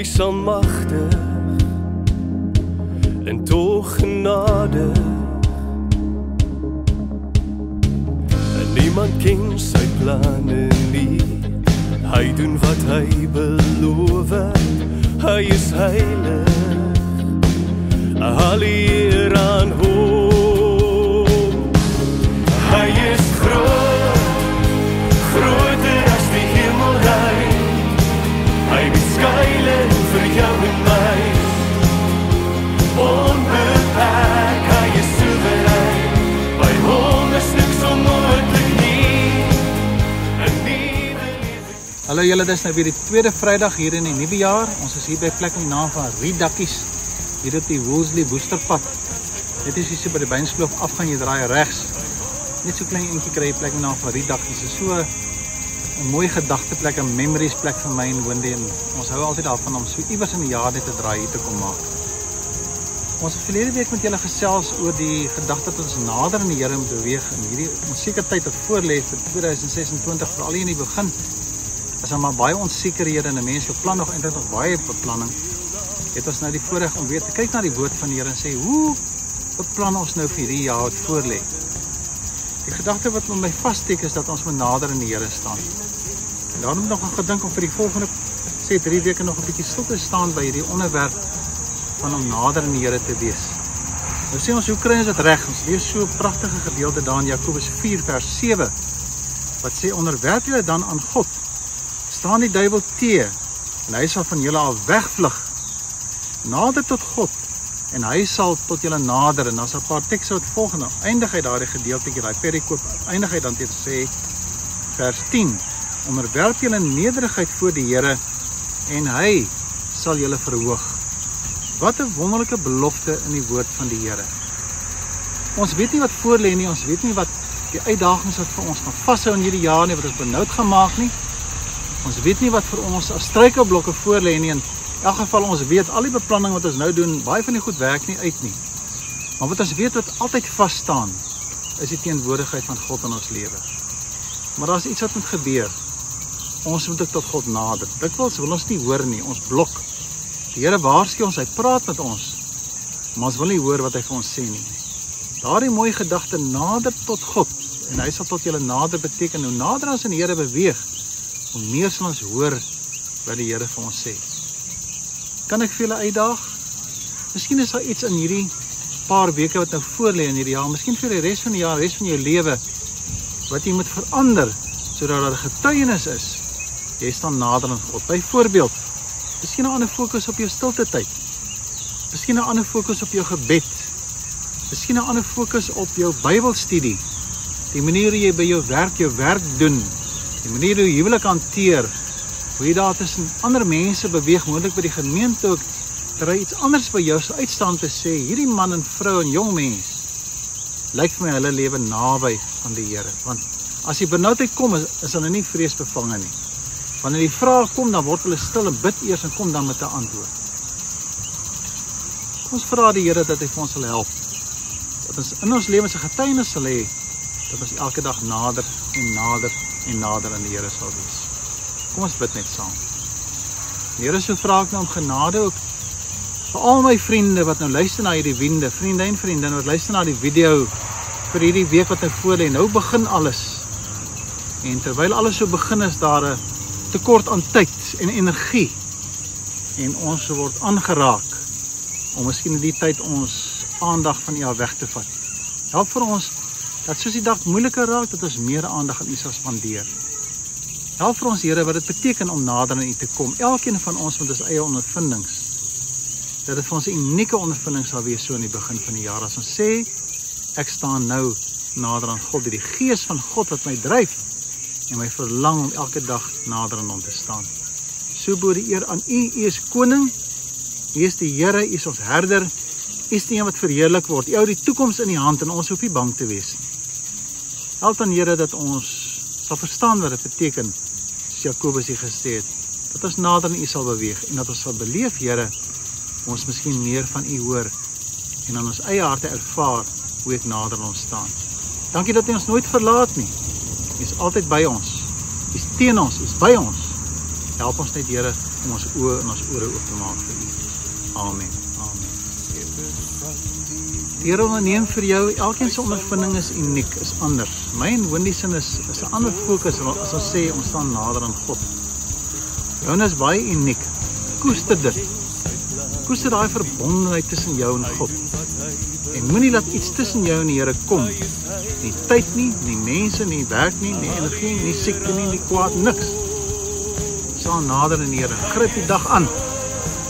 Hy's almagtig en tog genadig, en niemand ken sy planne nie. Hy doen wat hy beloof, hy is heilig, al die eer aan hom. Hy is groot, groter as die hemelruim. Hy bied skuilings vir jou en my, onbeperk, hy is soewerein. By hom is niks onmoontlik nie. 'n nuwe lewe. Hallo julle, dis nou weer die tweede Vrydag hier in die nuwe jaar. Ons is hier by 'n plek met die naam van Riedakkies, hier op die Woolsley Woesterpad. Dit is hier so by die Beinskloof afgaan, jy draai regs. Net so klein eentjie kry jy plek met die naam van Riedakkies. Dit is so 'n mooi gedagteplek, 'n memories plek vir my en Wendy, en ons hou altyd daarvan om so iewers in die jaar net te draai hier te kom maak. Ons het verlede week met julle gesels oor die gedagte dat ons nader in die Here moet beweeg in hierdie onseker tyd wat voorlê vir 2026, veral hier in die begin. Is daar maar baie onsekerhede en 'n mens beplan nog eintlik nog baie beplanning. Het ons nou die voorreg om weer te kyk na die woord van die Here en sê, hoe beplan ons nou vir hierdie jaar wat voorlê? Die gedagte wat met my vassteek is dat ons moet nader in die Here staan. En daarom het ek nog gedink om vir die volgende 3 weke nog 'n bietjie stil te staan by hierdie onderwerp van om nader in die Here te wees. Nou sê ons, hoe kry ons dit reg? Ons lees so 'n pragtige gedeelte daar in Jakobus 4 vers 7 wat sê, onderwerp julle dan aan God, staan die duiwel teë en hy sal van julle al wegvlug. Nader tot God en hy sal tot julle nader. En daar's 'n paar tekste wat volg, nou eindig hy daardie gedeeltjie, daai perikoop, eindig hy dan te sê vers 10, onderwerp julle in nederigheid voor die Here en hy sal julle verhoog. Wat 'n wonderlike belofte in die woord van die Here. Ons weet nie wat voor lê nie, ons weet nie wat die uitdagings wat vir ons gaan vashou in hierdie jaar nie, wat ons benoud gaan maak nie. Ons weet nie wat vir ons as struikelblokke voor lê nie. In elk geval, ons weet al die beplanning wat ons nou doen, baie van die goed werk nie uit nie. Maar wat ons weet wat altyd vas staan, is die teenwoordigheid van God in ons lewe. Maar daar's iets wat moet gebeur. Ons moet ook tot God nader. Dikwels wil ons nie hoor nie, ons blok. Die Here waarsku ons, hy praat met ons, maar ons wil nie hoor wat hy vir ons sê nie. Daardie mooi gedagte, nader tot God, en hy sal tot julle nader beteken, hoe nader ons in die Here beweeg, hoe meer sal ons hoor wat die Here vir ons sê. Kan ek vir julle uitdaag? Miskien is daar iets in hierdie paar weke wat nou voor lê in hierdie jaar, miskien vir die res van die jaar, res van jou lewe, wat jy moet verander, sodat daar 'n getuienis is. Jy staan nader aan God. Byvoorbeeld, miskien 'n ander fokus op jou stilte tyd. Miskien 'n ander fokus op jou gebed. Miskien 'n ander fokus op jou Bybelstudie. Die manier hoe jy by jou werk doen. Die manier hoe jy huwelik hanteer. Hoe jy daar tussen ander mense beweeg, moontlik by die gemeente ook, dat hy iets anders by jou sal uitstaan te sê, hierdie man en vrou en jong mens, lyk vir my hulle lewe naby aan die Here. Want as die benoudheid kom, is hulle nie vreesbevange nie. Wanneer die vraag kom, dan word hulle stil en bid eers en kom dan met 'n antwoord. Ons vra die Here dat hy vir ons sal help. Dat ons in ons lewens 'n getuienis sal hê, dat ons elke dag nader en nader en nader aan die Here sal wees. Kom ons bid net saam. Here, so vra ek nou om genade ook vir al my vriende wat nou luister na hierdie vriende en vriendin wat luister na die video vir hierdie week wat nou voor lê. Nou begin alles. En terwyl alles so begin, is daar 'n tekort aan tyd en energie. En ons word aangeraak om miskien in die tyd ons aandag van U weg te vat. Help vir ons dat soos die dag moeiliker raak, dat ons meer aandag aan U sal spandeer. Help vir ons, Here, wat dit beteken om nader aan U te kom. Elkeen van ons met ons eie ondervindings. Dat dit vir ons 'n unieke ondervinding sal wees so in die begin van die jaar. As ons sê, ek staan nou nader aan God, die Gees van God wat my dryf en my verlang om elke dag nader aan Hom te staan. So bo die eer aan U. U is koning, U is die Here, U is ons herder, U is die een wat verheerlik word. U hou die toekoms in die hand en ons hoef nie bang te wees nie. Help dan, Here, dat ons sal verstaan wat dit beteken, soos Jakobus hier gesê het, dat ons nader aan U sal beweeg en dat ons sal beleef, Here, ons miskien meer van U hoor en aan ons eie harte ervaar hoe ek nader aan ons staan. Dankie dat U ons nooit verlaat nie. U is altyd by ons. U is teen ons, U is by ons. Help ons net, Here, om ons oë en ons ore oop te maak vir U. Amen. Amen. Die Here onderneem vir jou, elkeen se ondervinding is uniek, is anders. My en Wendy se is 'n ander fokus as ons sê ons staan nader aan God. Joune is baie uniek. Koester dit. Koester daai verbondenheid tussen jou en God. En moenie laat iets tussen jou en die Here kom. Nie tyd nie, nie mense, nie werk nie, nie energie, nie siekte nie, nie kwaad, niks. Staan nader aan die Here. Gryp die dag aan.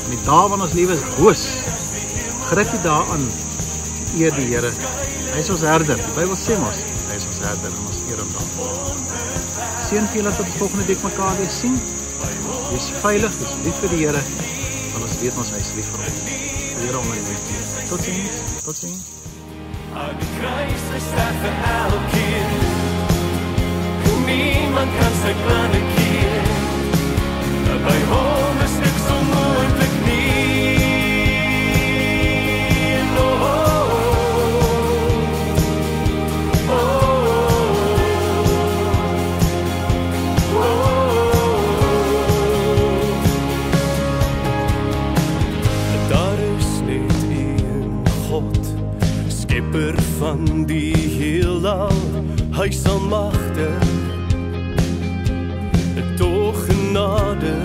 En die dae van ons lewe is boos. Gryp die dae aan. Eer die Here. Hy is ons herder. Die Bybel sê mos, hy is ons herder en ons eer hom daarvoor. Seën vir julle dat ons volgende week mekaar weer sien. Wees veilig, wees lief vir die Here, want ons weet ons hy is lief vir ons. Die Here onderneem. Totsiens. Totsiens. Aan die kruis gesterf vir elkeen. Niemand kan sy planne keer. By hom is niks onmoontlik nie. Oh, oh, oh, oh. Daar is net een God, Skepper van die heelal, hy is almagtig, tog genade.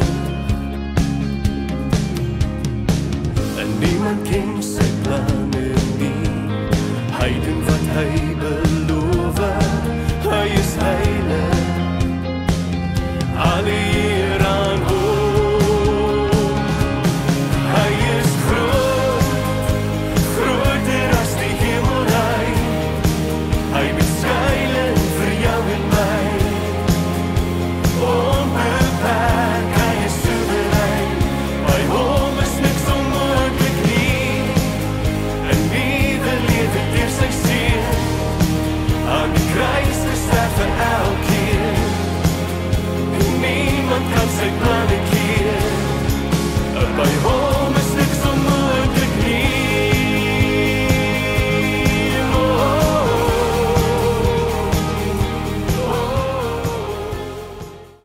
En niemand ken sy planne nie, hy doen wat hy beloof, hy is heilig, alle eer aan hom. Hy is groot, groter as die hemelruim, hy moet skuilen vir jou en my, onbeperk, hy is soewerein, by hom is niks onmoontlik nie, 'n nuwe lewe deur sy seun, aan die kruis gesterf vir elkeen, niemand kan sy planne keer, by hom